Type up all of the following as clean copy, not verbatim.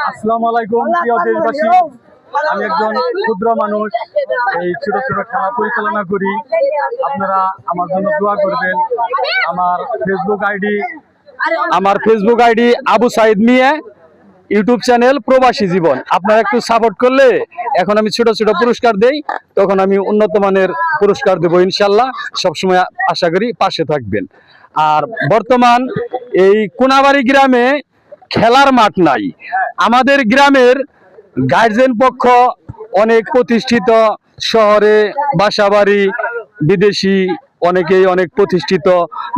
আসসালামু আলাইকুম প্রিয় দেশবাসী, আমি একজন ক্ষুদ্র মানুষ, এই ছোট ছোট খেলা পরিচালনা করি। আপনারা আমার জন্য দোয়া করবেন। আমার ফেসবুক আইডি আবু সাইদ মিয়া, ইউটিউব চ্যানেল প্রবাসী জীবন। আপনারা একটু সাপোর্ট করলে এখন আমি ছোট ছোট পুরস্কার দেই, তখন আমি উন্নত মানের পুরস্কার দেবো ইনশাল্লাহ। সবসময় আশা করি পাশে থাকবেন। আর বর্তমান এই কোনাবাড়ি গ্রামে খেলার মাঠ নাই। আমাদের গ্রামের গার্জেন পক্ষ অনেক প্রতিষ্ঠিত, শহরে বাসাবাড়ি, বিদেশি অনেকেই অনেক প্রতিষ্ঠিত,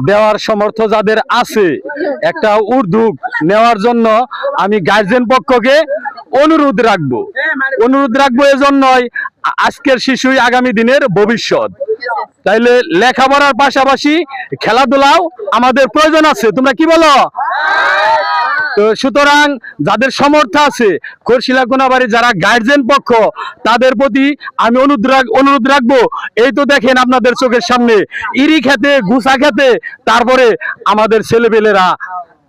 দেওয়ার সমর্থ যাদের আছে একটা উদ্যোগ নেওয়ার জন্য আমি গার্জেন পক্ষকে অনুরোধ রাখবো এজন্যই আজকের শিশুই আগামী দিনের ভবিষ্যৎ। তাইলে লেখাপড়ার পাশাপাশি খেলাধুলাও আমাদের প্রয়োজন আছে। তোমরা কি বলো? তো সুতরাং যাদের সমর্থ আছে, খরশিলা কোনাবাড়ি যারা গার্জেন পক্ষ, তাদের প্রতি আমি অনুরোধ রাখবো। এই তো দেখেন আপনাদের চোখের সামনে ইরি খেতে, গুছা খেতে, তারপরে আমাদের ছেলেপেলেরা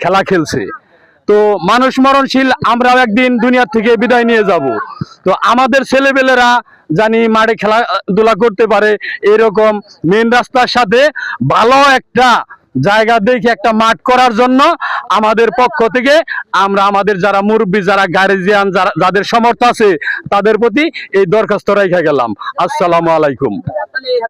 খেলা খেলছে। তো মানুষ মরণশীল, আমরাও একদিন দুনিয়া থেকে বিদায় নিয়ে যাব। তো আমাদের ছেলেপেলেরা জানি মাঠে খেলাধুলা করতে পারে, এরকম মেন রাস্তার সাথে ভালো একটা জায়গা দেখে একটা মাঠ করার জন্য আমাদের পক্ষ থেকে আমরা আমাদের যারা মুরব্বী, যারা গার্জিয়ান, যাদের সমর্থ আছে, তাদের প্রতি এই দরখাস্ত রেখে গেলাম। আসসালামু আলাইকুম।